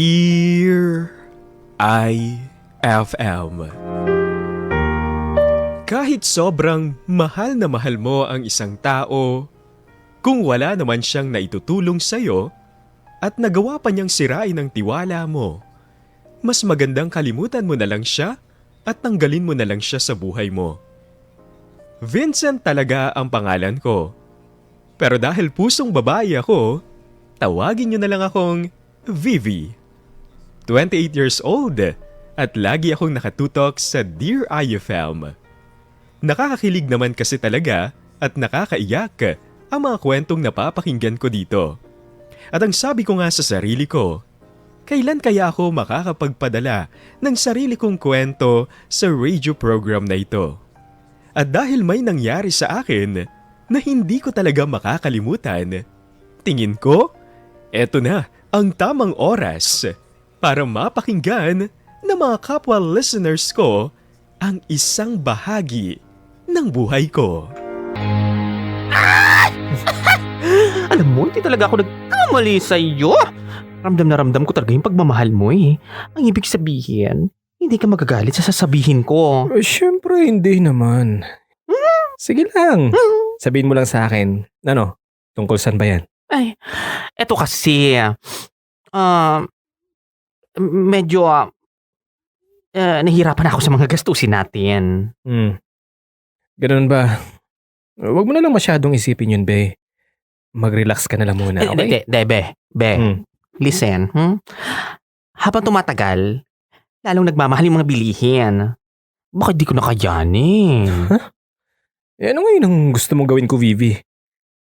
Dear IFM, kahit sobrang mahal na mahal mo ang isang tao, kung wala naman siyang naitutulong sa'yo at nagawa pa niyang sirain ang tiwala mo, mas magandang kalimutan mo na lang siya at tanggalin mo na lang siya sa buhay mo. Vincent talaga ang pangalan ko. Pero dahil pusong babae ako, tawagin niyo na lang akong Vivi. 28 years old at lagi akong nakatutok sa Dear IFM. Nakakakilig naman kasi talaga at nakakaiyak ang mga kwentong napapakinggan ko dito. At ang sabi ko nga sa sarili ko, kailan kaya ako makakapagpadala ng sarili kong kwento sa radio program na ito? At dahil may nangyari sa akin na hindi ko talaga makakalimutan, tingin ko, eto na ang tamang oras para mapakinggan ng mga kapwa listeners ko ang isang bahagi ng buhay ko. Alam mo, hindi talaga ako nagkamali sa iyo. Ramdam na ramdam ko talaga yung pagmamahal mo eh. Ang ibig sabihin, hindi ka magagalit sa sasabihin ko. Siyempre, hindi naman. Sige lang. Sabihin mo lang sa akin. Ano? Tungkol saan ba yan? Ay, eto kasi, medyo, nahihirapan ako sa mga gastusin natin. Ganun ba? Huwag mo na lang masyadong isipin yun, be. Mag-relax ka na lang muna, okay? Be. Listen, habang tumatagal, lalong nagmamahal yung mga bilihin. Bakit di ko nakayanin? Ano ngayon ang gusto mong gawin ko, Vivi?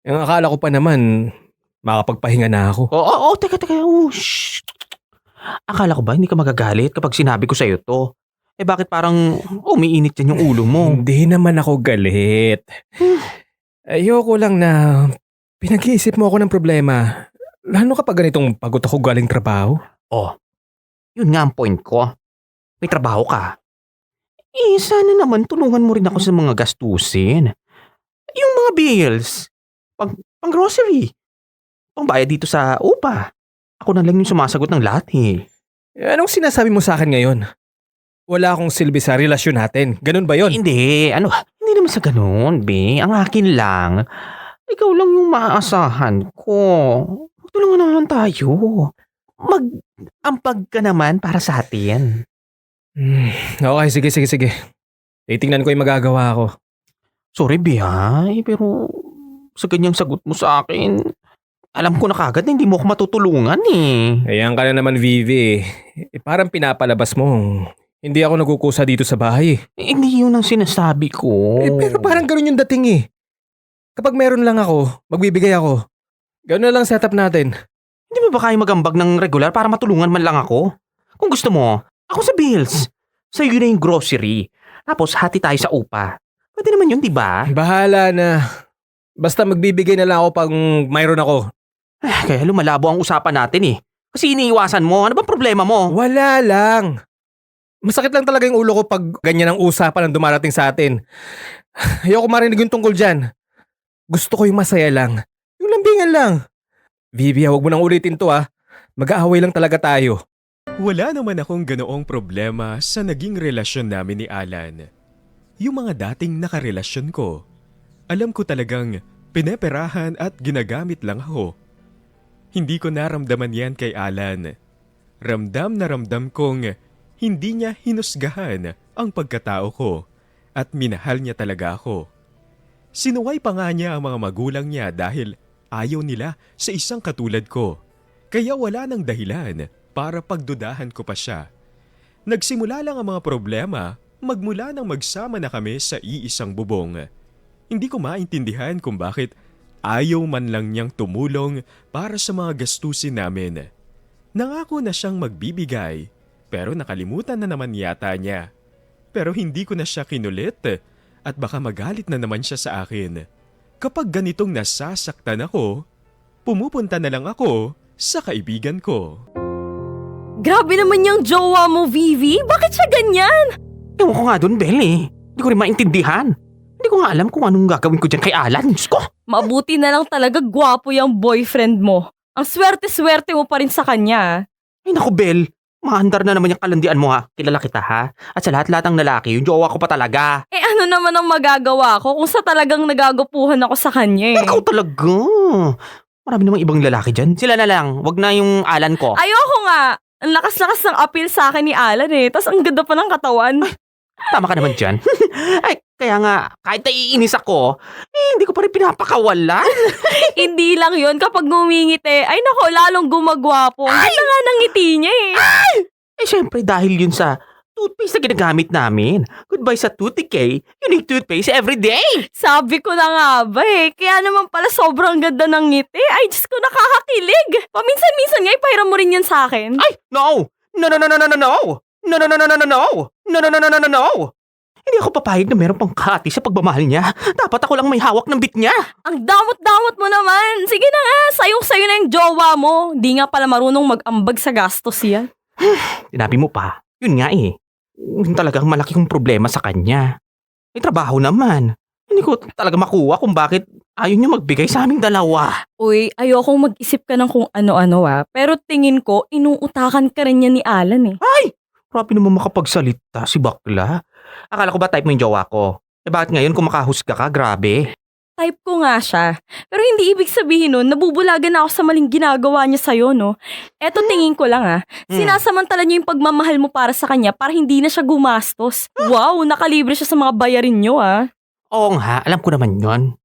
Ang akala ko pa naman, makapagpahinga na ako. Teka. Shh. Akala ko ba hindi ka magagalit kapag sinabi ko sa'yo to? Bakit parang umiinit yan yung ulo mo? Hindi naman ako galit. Ayoko lang na pinag-iisip mo ako ng problema. Lalo kapag ganitong pagod ako galing trabaho. Yun nga ang point ko. May trabaho ka. Sana naman tulungan mo rin ako sa mga gastusin. Yung mga bills. Pang grocery. Pangbayad dito sa upa. Ako na lang yung sumasagot ng lahat eh. Anong sinasabi mo sa akin ngayon? Wala akong silbi sa relasyon natin. Ganun ba yon? Hindi naman sa ganun, be. Ang akin lang, ikaw lang yung maaasahan ko. Tulungan naman tayo. Mag-ampag ka naman para sa atin. Okay, sige. Titingnan ko yung magagawa ko. Sorry, be, pero sa ganyang sagot mo sa akin, alam ko na kagad na hindi mo ako matutulungan eh. Ayan ka na naman, Vivi. Parang pinapalabas mo. Hindi ako nagkukusa dito sa bahay. Hindi yun ang sinasabi ko. Pero parang ganun yung dating eh. Kapag meron lang ako, magbibigay ako. Ganun na lang setup natin. Hindi mo ba kaya magambag ng regular para matulungan man lang ako? Kung gusto mo, ako sa bills. Sa'yo na yung grocery. Tapos hati tayo sa upa. Pwede naman yun, di ba? Bahala na. Basta magbibigay na lang ako pag mayroon ako. Kaya lumalabo ang usapan natin eh. Kasi iniiwasan mo. Ano bang problema mo? Wala lang. Masakit lang talaga yung ulo ko pag ganyan ang usapan ang dumarating sa atin. Ayoko marinig yung tungkol dyan. Gusto ko yung masaya lang. Yung lambingan lang. Vivi, huwag mo nang ulitin to ah. Mag-aaway lang talaga tayo. Wala naman akong ganoong problema sa naging relasyon namin ni Alan. Yung mga dating nakarelasyon ko, alam ko talagang pineperahan at ginagamit lang ako. Hindi ko naramdaman yan kay Alan. Ramdam na ramdam kong hindi niya hinusgahan ang pagkatao ko at minahal niya talaga ako. Sinuway pa nga niya ang mga magulang niya dahil ayaw nila sa isang katulad ko. Kaya wala nang dahilan para pagdudahan ko pa siya. Nagsimula lang ang mga problema magmula nang magsama na kami sa iisang bubong. Hindi ko maintindihan kung bakit ayaw man lang niyang tumulong para sa mga gastusin namin. Nangako na siyang magbibigay pero nakalimutan na naman yata niya. Pero hindi ko na siya kinulit at baka magalit na naman siya sa akin. Kapag ganitong nasasaktan ako, pumupunta na lang ako sa kaibigan ko. Grabe naman yung jowa mo, Vivi. Bakit siya ganyan? Ewan ko nga dun, Bel eh. Hindi ko rin maintindihan. Hindi ko nga alam kung anong gagawin ko dyan kay Alan. Diyos ko! Mabuti na lang talaga gwapo yung boyfriend mo. Ang swerte-swerte mo pa rin sa kanya. Ay naku, Bel. Maandar na naman yung kalandian mo ha. Kilala kita ha. At sa lahat-lahat ng lalaki, yung jowa ko pa talaga. Ano naman ang magagawa ko kung sa talagang nagagupuhan ako sa kanya eh. Ikaw talaga. Marami namang ibang lalaki dyan. Sila na lang. Wag na yung Alan ko. Ayoko nga. Ang lakas-lakas ng appeal sa akin ni Alan eh. Tapos ang ganda pa ng katawan. Tama ka naman dyan. Ay, kaya nga, kahit naiinis ako, hindi ko pa rin pinapakawalan. Hindi lang yun. Kapag ngumingiti, ay nako, lalong gumagwapo. Ang ganda nga ng ngiti niya eh. Eh, syempre, dahil yun sa toothpaste na ginagamit namin. Goodbye sa Toothicay. You need toothpaste every day. Sabi ko na nga ba eh. Kaya naman pala sobrang ganda ng ngiti. Ay, Diyos ko, nakakakilig. Paminsan-minsan nga, ipahiram mo rin yan sa akin. Ay, no! No, no, no, no, no, no, no! No, no, no, no, no, no, no! No, no, no, no, no, no, no! Hindi ako papayag na meron pang kati sa pagmamahal niya. Dapat ako lang may hawak ng bit niya. Ang damot-damot mo naman. Sige na nga, sayong-sayo na yung jowa mo. Di nga pala marunong mag-ambag sa gastos yan. Sinabi mo pa. Yun nga eh. Yun talagang malaki kong problema sa kanya. May trabaho naman. Hindi ko talaga makuha kung bakit ayaw niya magbigay sa aming dalawa. Uy, ayokong mag-isip ka ng kung ano-ano Pero tingin ko, inuutakan ka rin niya ni Alan eh. Grabe naman makapagsalita si bakla. Akala ko ba type mo yung jowa ko? Eh bakit ngayon kung makahusga ka, grabe. Type ko nga siya. Pero hindi ibig sabihin nun, nabubulagan na ako sa maling ginagawa niya sa'yo, no? Eto tingin ko lang Sinasamantala niyo yung pagmamahal mo para sa kanya para hindi na siya gumastos. Wow, nakalibre siya sa mga bayarin niyo Oo nga, alam ko naman yon.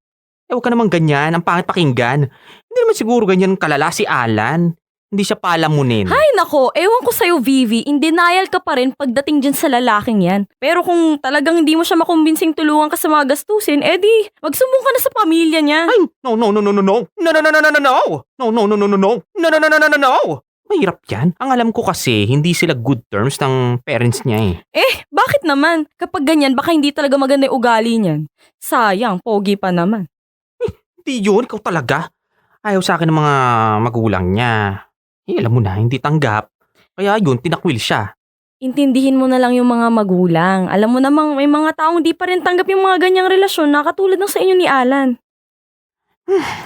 Eh huwag ka naman ganyan, ang pangit pakinggan. Hindi naman siguro ganyan kalala si Alan. Hindi siya palamunin. Ay nako, ewan ko sa'yo Vivi, in denial ka pa rin pagdating dyan sa lalaking yan. Pero kung talagang hindi mo siya makumbinsing tulungan ka sa mga gastusin, edi magsumbong ka na sa pamilya niya. Ay, no, no, no, no, no, no. No, no, no, no, no, no, no. No, no, no, no, no, no. No, no, no, no, no, no, no. Mahirap yan. Ang alam ko kasi, hindi sila good terms ng parents niya eh. Bakit naman? Kapag ganyan, baka hindi talaga maganda yung ugali niyan. Sayang, pogi pa naman. Hindi yun, ikaw talaga. Ayaw sa akin ng mga magulang niya. Eh, alam mo na, hindi tanggap. Kaya yun, tinakwil siya. Intindihin mo na lang yung mga magulang. Alam mo namang may mga taong di pa rin tanggap yung mga ganyang relasyon na katulad ng sa inyo ni Alan.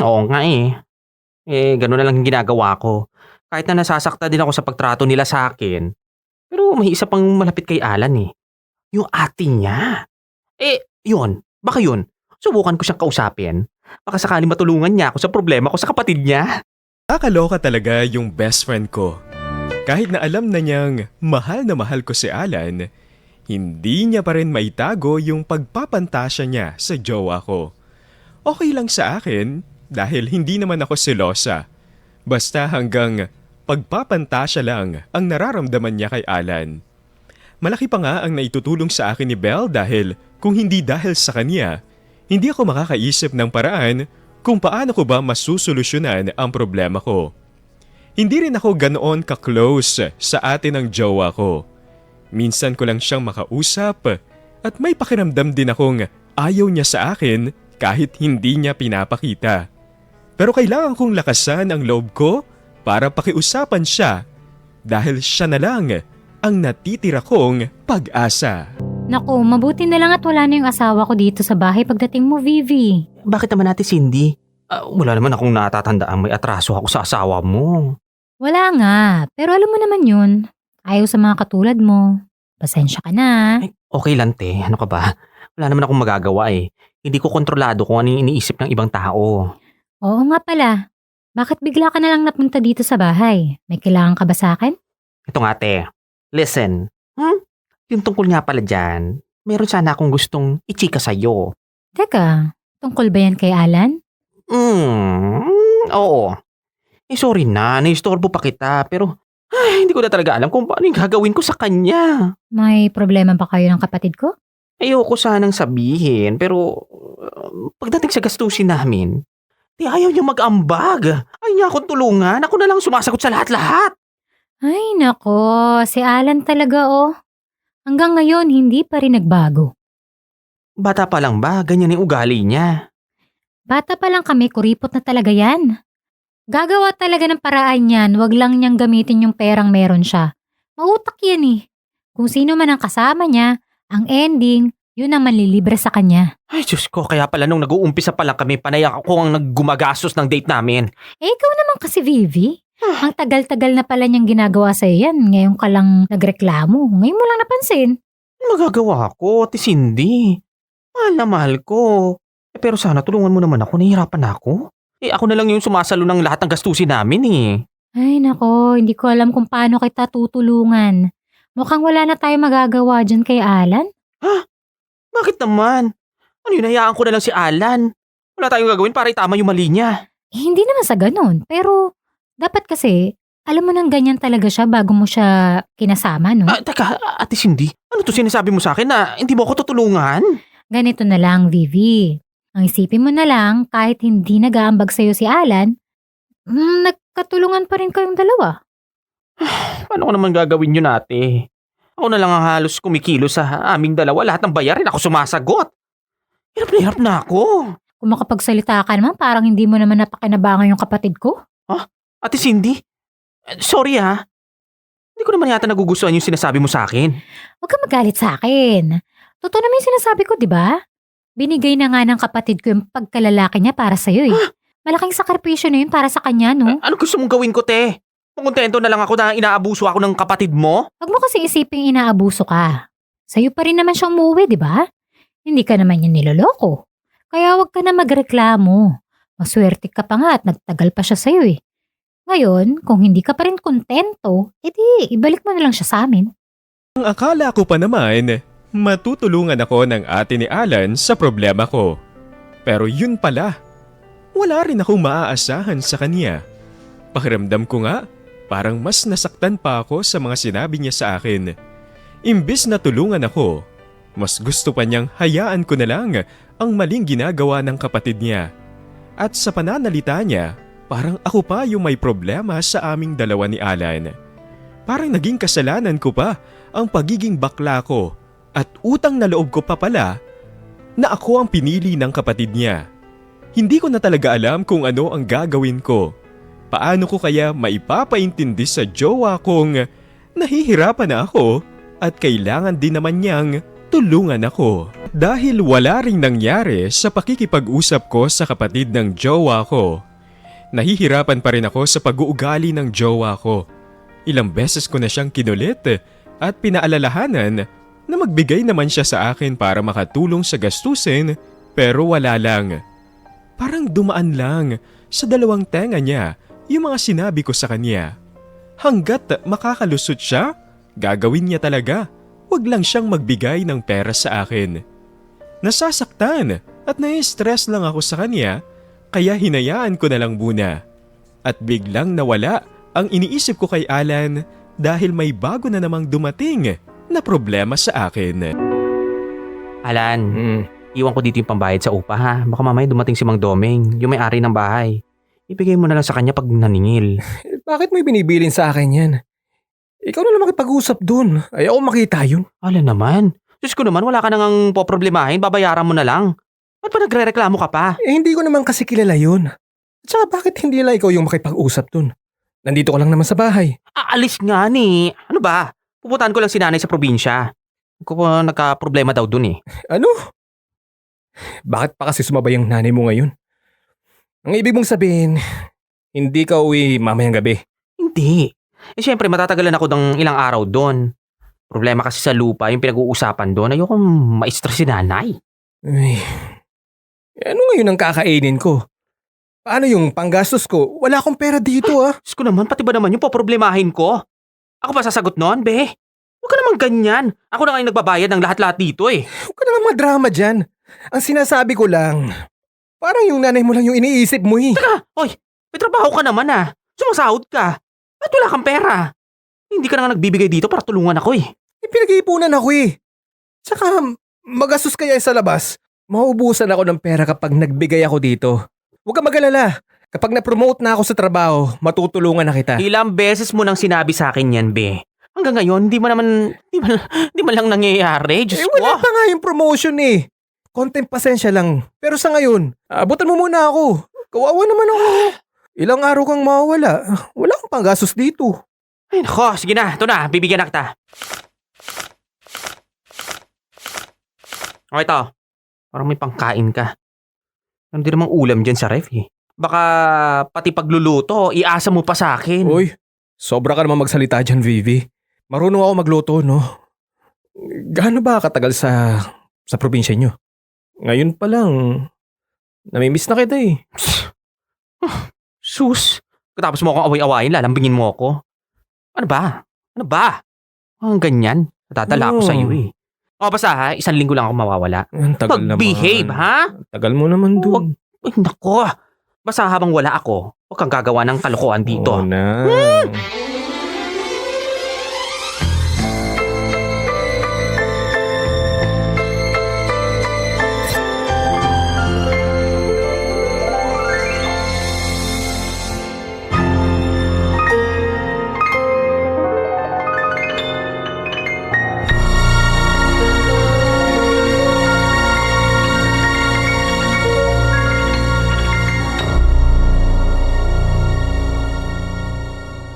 Oo nga eh. Eh, gano'n na lang yung ginagawa ko. Kahit na nasasakta din ako sa pagtrato nila sa akin. Pero may isa pang malapit kay Alan eh. Yung ate niya. Eh, yun. Baka yun. Subukan ko siyang kausapin. Baka sakali matulungan niya ako sa problema ko sa kapatid niya. Nakakaloka talaga yung best friend ko. Kahit na alam na niyang mahal na mahal ko si Alan, hindi niya pa rin maitago yung pagpapantasya niya sa jowa ko. Okay lang sa akin dahil hindi naman ako selosa. Basta hanggang pagpapantasya lang ang nararamdaman niya kay Alan. Malaki pa nga ang naitutulong sa akin ni Belle dahil kung hindi dahil sa kanya, hindi ako makakaisip ng paraan kung paano ko ba masusolusyonan ang problema ko. Hindi rin ako ganoon ka-close sa atin ng jowa ko. Minsan ko lang siyang makausap at may pakiramdam din akong ayaw niya sa akin kahit hindi niya pinapakita. Pero kailangan kong lakasan ang loob ko para pakiusapan siya dahil siya na lang ang natitira kong pag-asa. Naku, mabuti na lang at wala na yung asawa ko dito sa bahay pagdating mo, Vivi. Bakit naman natin Cindy? Wala naman akong natatandaan may atraso ako sa asawa mo. Wala nga, pero alam mo naman yun. Ayaw sa mga katulad mo. Pasensya ka na. Ay, okay lang te, ano ka ba? Wala naman akong magagawa eh. Hindi ko kontrolado kung ano yung iniisip ng ibang tao. Oo nga pala. Bakit bigla ka na lang napunta dito sa bahay? May kailangan ka ba sa akin? Ito nga te, listen. Yung tungkol nga pala dyan, meron sana akong gustong ichika sa'yo. Teka, tungkol ba yan kay Alan? Oo. Eh sorry na, naistorbo pa kita, pero hindi ko na talaga alam kung paano yung gagawin ko sa kanya. May problema ba kayo ng kapatid ko? Ayoko sanang sabihin, pero pagdating sa gastusin namin, ayaw niya mag-ambag. Ayaw niya akong tulungan, ako na lang sumasagot sa lahat-lahat. Ay nako, si Alan talaga Hanggang ngayon, hindi pa rin nagbago. Bata pa lang ba? Ganyan yung ugali niya. Bata pa lang kami, kuripot na talaga yan. Gagawa talaga ng paraan yan, wag lang niyang gamitin yung perang meron siya. Mautak yan eh. Kung sino man ang kasama niya, ang ending, yun ang manlilibre sa kanya. Ay, Diyos ko, kaya pala nung nag-uumpisa pa lang kami, panay ako ang naggumagastos ng date namin. Eh, ikaw naman kasi, Vivi. Ang tagal-tagal na pala niyang ginagawa sa'yo yan. Ngayon ka lang nagreklamo. Ngayon mo lang napansin. Ano magagawa ko, Ate Cindy? Mahal na mahal ko. Pero sana tulungan mo naman ako, nahihirapan ako. Ako na lang yung sumasalo ng lahat ng gastusin namin eh. Ay nako, hindi ko alam kung paano kita tutulungan. Mukhang wala na tayo magagawa dyan kay Alan. Bakit naman? Ano yun, hayaan ko na lang si Alan. Wala tayong gagawin para itama yung mali niya. Hindi naman sa ganun, pero dapat kasi, alam mo nang ganyan talaga siya bago mo siya kinasama, no? Teka, Ate Cindy, ano to sinasabi mo sa akin na hindi mo ako tutulungan? Ganito na lang, Vivi. Ang isipin mo na lang, kahit hindi nag-aambag sa'yo si Alan, nagkatulungan pa rin kayong dalawa. Paano ko naman gagawin yun, ate? Ako na lang ang halos kumikilo sa aming dalawa. Lahat ng bayarin ako sumasagot. Hirap na ako. Kung makapagsalita ka naman, parang hindi mo naman napakinabangan yung kapatid ko. Ate Cindy, sorry ha. Hindi ko naman yata nagugustuhan yung sinasabi mo sa akin. Huwag ka magalit sa akin. Totoo naman yung sinasabi ko, di ba? Binigay na nga ng kapatid ko yung pagkalalaki niya para sa'yo eh. Malaking sakripisyo na yun para sa kanya, no? Ano gusto mong gawin ko, te? Kontento na lang ako na inaabuso ako ng kapatid mo? Huwag mo kasi isiping inaabuso ka. Sa'yo pa rin naman siya umuwi, di ba? Hindi ka naman niya niloloko. Kaya huwag ka na magreklamo. Maswerte ka pa nga at nagtagal pa siya sa'yo eh. Ngayon, kung hindi ka pa rin kontento, edi ibalik mo na lang siya sa amin. Ang akala ko pa naman, matutulungan ako ng ate ni Alan sa problema ko. Pero yun pala, wala rin akong maaasahan sa kanya. Pakiramdam ko nga, parang mas nasaktan pa ako sa mga sinabi niya sa akin. Imbis na tulungan ako, mas gusto pa niyang hayaan ko na lang ang maling ginagawa ng kapatid niya. At sa pananalita niya, parang ako pa yung may problema sa aming dalawa ni Alan. Parang naging kasalanan ko pa ang pagiging bakla ko at utang na loob ko pa pala na ako ang pinili ng kapatid niya. Hindi ko na talaga alam kung ano ang gagawin ko. Paano ko kaya maipapaintindi sa jowa kong nahihirapan na ako at kailangan din naman niyang tulungan ako. Dahil wala ring nangyari sa pakikipag-usap ko sa kapatid ng jowa ko. Nahihirapan pa rin ako sa pag-uugali ng jowa ko. Ilang beses ko na siyang kinulit at pinaalalahanan na magbigay naman siya sa akin para makatulong sa gastusin pero wala lang. Parang dumaan lang sa dalawang tenga niya yung mga sinabi ko sa kanya. Hanggat makakalusot siya, gagawin niya talaga. Huwag lang siyang magbigay ng pera sa akin. Nasasaktan at nai-stress lang ako sa kanya kaya hinayaan ko na lang muna. At biglang nawala ang iniisip ko kay Alan dahil may bago na namang dumating na problema sa akin. Alan, iwan ko dito yung pambayad sa upa ha. Baka mamaya dumating si Mang Domeng, yung may-ari ng bahay. Ibigay mo na lang sa kanya pag naningil. Bakit mo binibilin sa akin yan? Ikaw na lang makipag-usap dun. Ayaw ko makita yun. Alan naman. Diyos ko naman, wala ka nang poproblemahin, babayaran mo na lang. Ba't pa nagre-reklamo ka pa? Hindi ko naman kasi kilala yun. At saka bakit hindi lang ikaw yung makipag-usap dun? Nandito ka lang naman sa bahay. Aalis nga ni. Ano ba? Pupuntahan ko lang si nanay sa probinsya. Nagka-problema daw dun eh. Ano? Bakit pa kasi sumabay ang nanay mo ngayon? Ang ibig mong sabihin, hindi ka uwi mamayang gabi. Hindi. Siyempre matatagalan ako ng ilang araw doon. Problema kasi sa lupa yung pinag-uusapan doon. Ayoko ma-stress si nanay. Ay, ano ngayon ang kakainin ko? Paano yung panggastos ko? Wala akong pera dito ah. Diyos ko naman, pati ba naman yung poproblemahin ko? Ako ba sasagot noon, be? Huwag ka naman ganyan. Ako na nga yung nagbabayad ng lahat-lahat dito eh. Huwag ka naman madrama dyan. Ang sinasabi ko lang, parang yung nanay mo lang yung iniisip mo eh. Teka, oy, may trabaho ka naman ah. Sumasahod ka. At wala kang pera. Hindi ka na nga nagbibigay dito para tulungan ako eh. Pinag-iipunan ako eh. Tsaka magastos kaya sa labas. Mauubusan ako ng pera kapag nagbigay ako dito. Huwag ka mag-alala. Kapag na-promote na ako sa trabaho, matutulungan na kita. Ilang beses mo nang sinabi sa akin yan, be. Hanggang ngayon, di man lang nangyayari. Diyos ko. Wala pa nga yung promotion eh. Konting pasensya lang. Pero sa ngayon, abutan mo muna ako. Kawawa naman ako. Ilang araw kang mawawala. Wala kang panggastos dito. Ay, nako, sige na. Ito na, bibigyan na kita. O ito, parang may pangkain ka. Ano din namang ulam dyan sa ref eh. Baka pati pagluluto, iasa mo pa sa akin. Uy, sobra ka naman magsalita dyan, Vivi. Marunong ako magluto, no? Gaano ba katagal sa probinsya nyo? Ngayon pa lang, namimiss na kita eh. Sus, katapos mo akong away-awayin, lalambingin mo ako. Ano ba? Ano ba? Ang ganyan, natadala ako Ano? sa'yo eh. O basta ha, 1 linggo lang ako mawawala. Ang tagal Mag-behave naman. ha? Tagal mo naman dun. Ay, nako. Basta habang wala ako, huwag kang gagawa ng kalokohan dito. Oo na.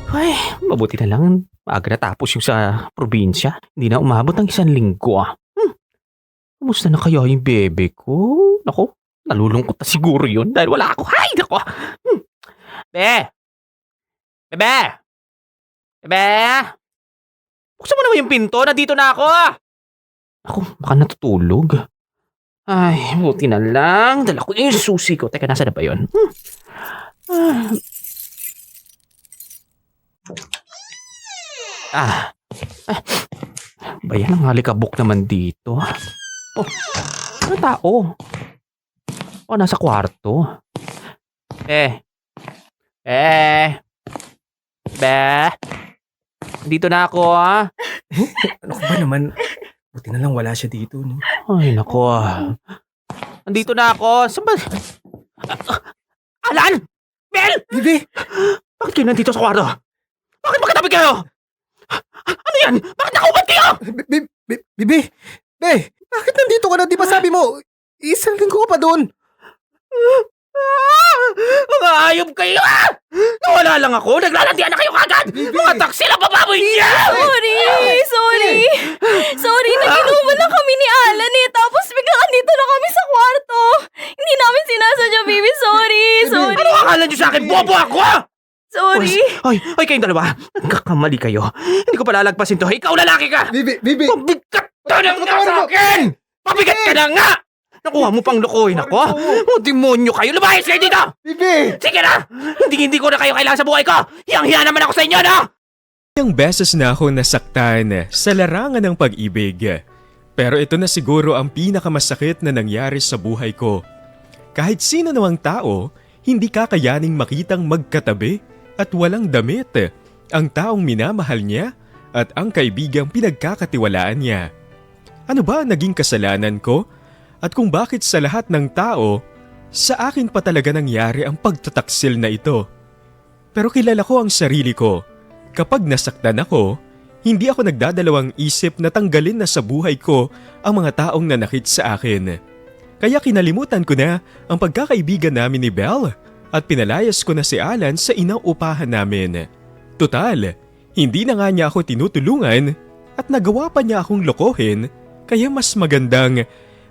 Ay, mabuti na lang. Maaga natapos yung sa probinsya. Hindi na umabot ng 1 linggo ah. Kumusta na kaya yung bebe ko? Nako, nalulungkot na siguro yun dahil wala ako. Hay, nako. Be! Bebe! Bebe! Buksan mo naman yung pinto. Nandito na ako. Ako, baka natutulog. Ay, buti na lang. Dala ko yung susi ko. Teka, nasa na ba yun? Ah. Ba yan ang halikabok naman dito? Oh, ano tao? Oh, nasa kwarto. Dito na ako ah. Ano ka ba naman? Buti na lang wala siya dito, no? Ay, nako. Nandito na ako. Saan ba? Alan! Bel! Vivi! Bakit kayo nandito sa kwarto? Bakit magkatabi kayo? Ano yan? Bakit nakaubat kayo? Bibi! Be! Bakit nandito ka na? Di ba sabi mo, 1 linggo ka pa doon? Mga ayop kayo ah! Nawala lang ako. Naglalandian na kayo kagad. Mga taksi na bababoy niya! Sorry, naginuman lang kami ni Alan eh. Tapos bigla andito na kami sa kwarto. Hindi namin sinasadya, baby. Sorry. Ano akala niyo sa akin? Bobo ako ah! Sorry. Ay, kayong dalawa. Nagkakamali kayo. Hindi ko palalagpasin to. Ikaw lalaki ka! Bibi! Pabigat ka na nga sa akin! Pabigat ka na nga! Nakuha mo pang lokohin ako? O demonyo kayo! Lumayas kayo dito! Bibi! Sige na! Hindi ko na kayo kailangan sa buhay ko! Hiyang-hiya naman ako sa inyo, no? Ilang beses na ako nasaktan sa larangan ng pag-ibig. Pero ito na siguro ang pinakamasakit na nangyari sa buhay ko. Kahit sino namang tao, hindi kakayaning makitang magkatabi at walang damit ang taong minamahal niya at ang kaibigang pinagkakatiwalaan niya. Ano ba ang naging kasalanan ko? At kung bakit sa lahat ng tao, sa akin pa talaga nangyari ang pagtataksil na ito? Pero kilala ko ang sarili ko. Kapag nasaktan ako, hindi ako nagdadalawang isip na tanggalin na sa buhay ko ang mga taong nanakit sa akin. Kaya kinalimutan ko na ang pagkakaibigan namin ni Belle at pinalayas ko na si Alan sa inaupahan namin. Total, hindi na nga niya ako tinutulungan at nagawa pa niya akong lokohin, kaya mas magandang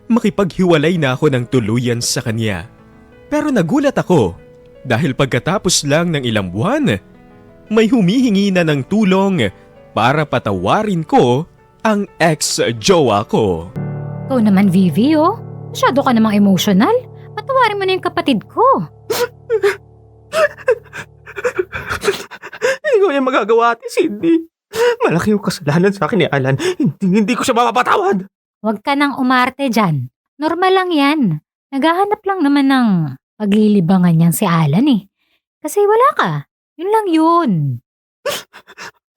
makipaghiwalay na ako ng tuluyan sa kanya. Pero nagulat ako dahil pagkatapos lang ng ilang buwan, may humihingi na ng tulong para patawarin ko ang ex-jowa ko. Ikaw naman, Vivi, oh. Masyado ka namang emotional. Patawarin mo na yung kapatid ko. Hindi ko yan magagawa, Ate Cindy. Malaki yung kasalanan sa akin ni Alan. Hindi ko siya mapapatawad. Huwag ka nang umarte dyan. Normal lang yan. Naghahanap lang naman ng paglilibangan niyan si Alan eh. Kasi wala ka. Yun lang yun.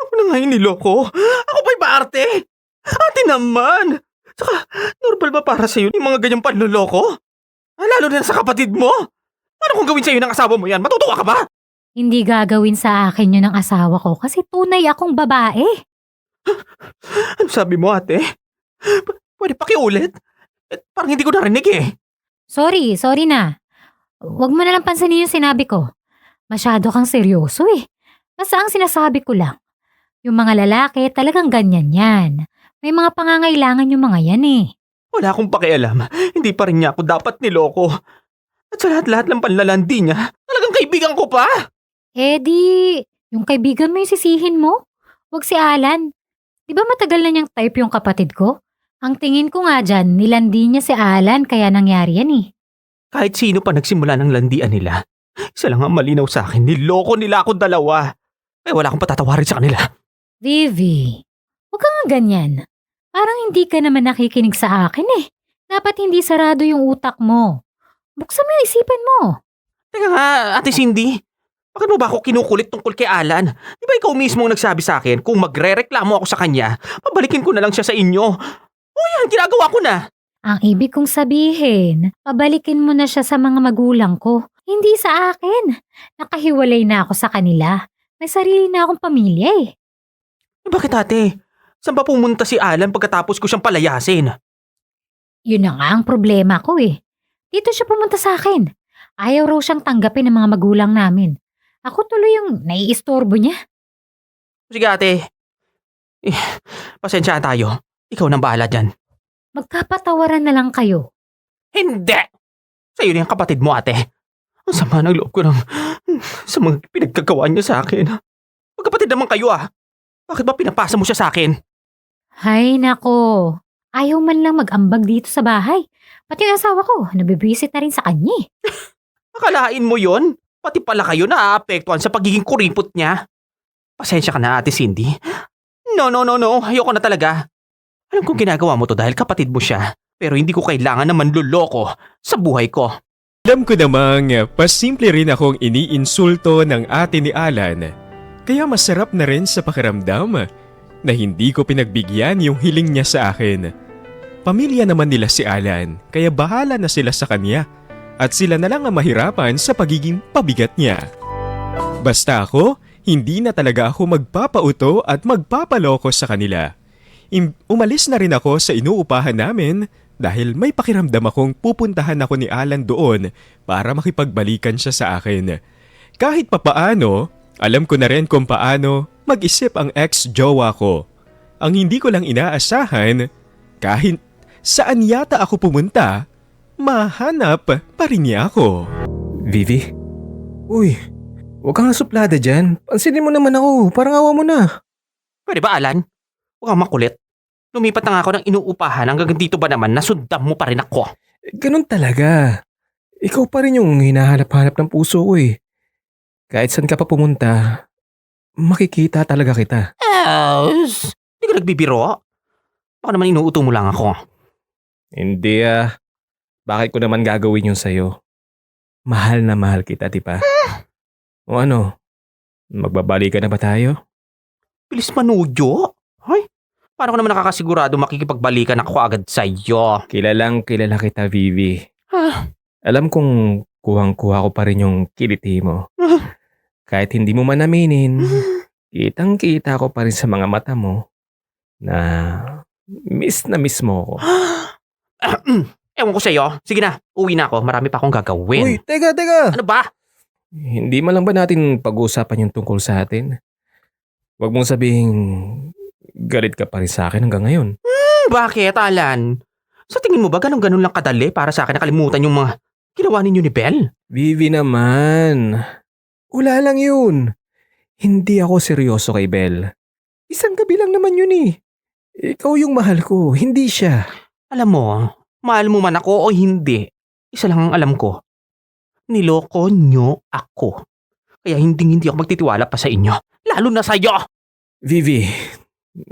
Ako na nga yung niloko. Ako pa'y maarte. Ate naman. Saka, normal ba para sa'yo yung mga ganyang panluloko? Lalo na sa kapatid mo. Paano kung gawin sa'yo ng asawa mo yan? Matutuwa ka ba? Hindi gagawin sa akin yun ng asawa ko kasi tunay akong babae. Ano sabi mo, ate? Pwede pakiulit? Parang hindi ko narinig eh. Sorry na. Huwag mo na lang pansinin yung sinabi ko. Masyado kang seryoso eh. Basta ang sinasabi ko lang, yung mga lalaki talagang ganyan yan. May mga pangangailangan yung mga yan eh. Wala akong pakialam. Hindi pa rin niya ako dapat niloko. At sa lahat-lahat ng panlalandi niya, talagang kaibigan ko pa. Eh di, yung kaibigan mo yung sisihin mo. Huwag si Alan. Di ba matagal na niyang type yung kapatid ko? Ang tingin ko nga dyan, nilandi niya si Alan kaya nangyari yan eh. Kahit sino pa nagsimula ng landian nila, isa lang ang malinaw sa akin, niloko nila akong dalawa. Kaya wala akong patatawarin sa kanila. Vivi, huwag ka nga ganyan. Parang hindi ka naman nakikinig sa akin eh. Dapat hindi sarado yung utak mo. Buksan mo yung isipan mo. Teka nga, Ate Cindy, bakit mo ba ako kinukulit tungkol kay Alan? Di ba ikaw mismo ang nagsabi sa akin kung magre-reklamo ako sa kanya, pabalikin ko na lang siya sa inyo? O yan, ginagawa ko na. Ang ibig kong sabihin, pabalikin mo na siya sa mga magulang ko. Hindi sa akin. Nakahiwalay na ako sa kanila. May sarili na akong pamilya eh. Bakit ate? Saan ba pumunta si Alan pagkatapos ko siyang palayasin? Yun na nga ang problema ko eh. Dito siya pumunta sa akin. Ayaw raw siyang tanggapin ng mga magulang namin. Ako tuloy yung naiistorbo niya. Sige ate. Pasensya tayo. Ikaw nang bahala dyan. Magkapatawaran na lang kayo. Hindi! Sa'yo na yung kapatid mo ate. Ang sama ng loob ko sa mga pinagkagawa niya sa akin. Magkapatid naman kayo Bakit ba pinapasa mo siya sa akin? Hay nako. Ayaw man lang mag-ambag dito sa bahay. Pati yung asawa ko, nabibisit na rin sa kanya eh. Akalain mo yon? Pati pala kayo naaapektuhan sa pagiging kuripot niya. Pasensya ka na ate Cindy. No. Ayoko na talaga. Alam kong ginagawa mo to dahil kapatid mo siya. Pero hindi ko kailangan na manluloko sa buhay ko. Alam ko namang pasimple rin akong iniinsulto ng ate ni Alan. Kaya masarap na rin sa pakiramdam na hindi ko pinagbigyan yung hiling niya sa akin. Pamilya naman nila si Alan, kaya bahala na sila sa kanya. At sila na lang ang mahirapan sa pagiging pabigat niya. Basta ako, hindi na talaga ako magpapauto at magpapaloko sa kanila. Umalis na rin ako sa inuupahan namin dahil may pakiramdam akong pupuntahan ako ni Alan doon para makipagbalikan siya sa akin. Kahit papaano, alam ko na rin kung paano mag-isip ang ex-jowa ko. Ang hindi ko lang inaasahan, kahit saan yata ako pumunta, mahanap pa rin niya ako. Vivi? Uy, huwag kang suplada dyan. Pansinin mo naman ako, parang awa mo na. Pwede ba Alan? Huwag kang makulit. Lumipat na nga ako ng inuupahan hanggang dito ba naman nasundan mo pa rin ako? Ganun talaga. Ikaw pa rin yung hinahanap-hanap ng puso ko eh. Kahit saan ka pa pumunta, makikita talaga kita. Hindi ka nagbibiro? Baka naman inuuto mo lang ako. Hindi Bakit ko naman gagawin yun sa'yo? Mahal na mahal kita, di ba? O ano? Magbabalikan na ba tayo? Bilis manudyo? Ay, paano ko naman nakakasigurado makikipagbalikan ako agad sa'yo? Kilalang kilala kita, Vivi. Ah, Alam kong kuhang-kuha ko pa rin yung kiliti mo. Kahit hindi mo man aminin, kitang-kita ko pa rin sa mga mata mo na miss mo ko. Ewan ko sa'yo. Sige na, uwi na ako. Marami pa akong gagawin. Uy, teka! Ano ba? Hindi man lang ba natin pag-uusapan yung tungkol sa atin? Huwag mong sabihing galit ka pa rin sa akin hanggang ngayon. Bakit, Alan? Sa tingin mo ba ganun lang kadali para sa akin nakalimutan yung mga ginawa ninyo ni Belle? Vivi naman. Wala lang yun. Hindi ako seryoso kay Belle. Isang gabi lang naman yun eh. Ikaw yung mahal ko, hindi siya. Alam mo, mahal mo man ako o hindi, isa lang ang alam ko. Niloko nyo ako. Kaya hindi ako magtitiwala pa sa inyo. Lalo na sa'yo! Vivi,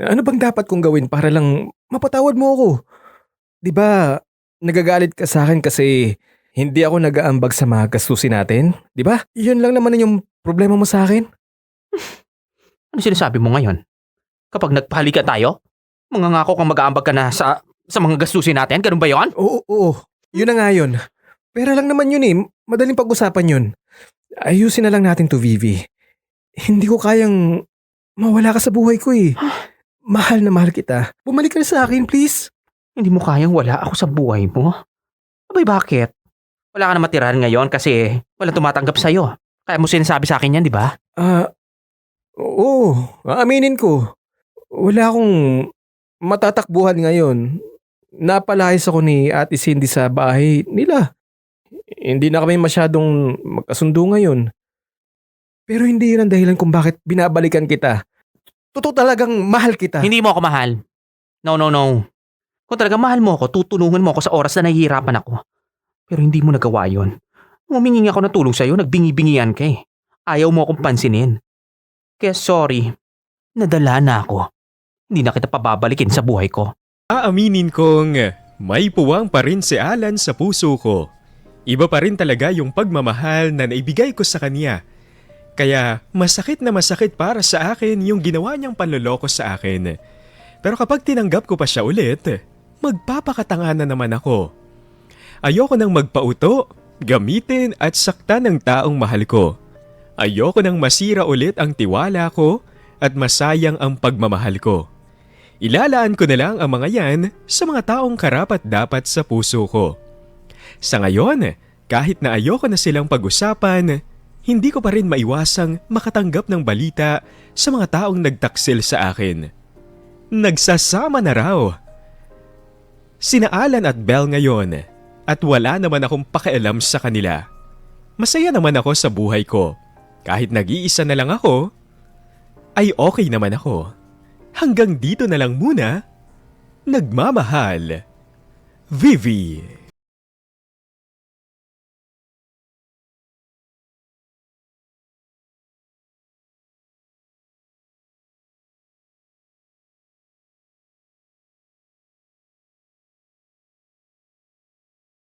ano bang dapat kong gawin para lang mapatawad mo ako? 'Di ba nagagalit ka sa akin kasi hindi ako nag-aambag sa mga gastusin natin? 'Di ba? Yun lang naman yung problema mo sa akin. Ano sinasabi mo ngayon? Kapag nagpahalikan tayo, mangangako kang mag-aambag ka na sa mga gastusin natin? Ganun ba yon? Oo. Yun na nga yun. Pera lang naman yun eh. Madaling pag-usapan yun. Ayusin na lang natin to, Vivi. Hindi ko kayang mawala ka sa buhay ko eh. Mahal na mahal kita. Bumalik ka na sa akin, please. Hindi mo kayang wala ako sa buhay mo? Abay bakit? Wala ka na matirahan ngayon kasi walang tumatanggap sa'yo. Kaya mo sinasabi sa akin yan, di ba? Oo. Aaminin ko. Wala akong matatakbuhan ngayon. Napalayas ako ni Ate Cindy sa bahay nila. Hindi na kami masyadong magkasundo ngayon. Pero hindi yun ang dahilan kung bakit binabalikan kita. Totoo talagang mahal kita. Hindi mo ako mahal. No. Kung talaga mahal mo ako, tutulungan mo ako sa oras na nahihirapan ako. Pero hindi mo nagawa yun. Humingi ako ng tulong sa'yo, nagbingi-bingian ka eh. Ayaw mo akong pansinin. Kaya sorry, nadala na ako. Hindi na kita pababalikin sa buhay ko. Aaminin kong may puwang pa rin si Alan sa puso ko. Iba pa rin talaga yung pagmamahal na naibigay ko sa kanya. Kaya masakit na masakit para sa akin yung ginawa niyang panloloko sa akin. Pero kapag tinanggap ko pa siya ulit, magpapakatanga na naman ako. Ayoko nang magpauto, gamitin at saktan ng taong mahal ko. Ayoko nang masira ulit ang tiwala ko at masayang ang pagmamahal ko. Ilalaan ko na lang ang mga yan sa mga taong karapat dapat sa puso ko. Sa ngayon, kahit na ayoko na silang pag-usapan, hindi ko pa rin maiwasang makatanggap ng balita sa mga taong nagtaksil sa akin. Nagsasama na raw. Sina Alan at Belle ngayon at wala naman akong pakialam sa kanila. Masaya naman ako sa buhay ko. Kahit nag-iisa na lang ako, ay okay naman ako. Hanggang dito na lang muna. Nagmamahal. Vivi.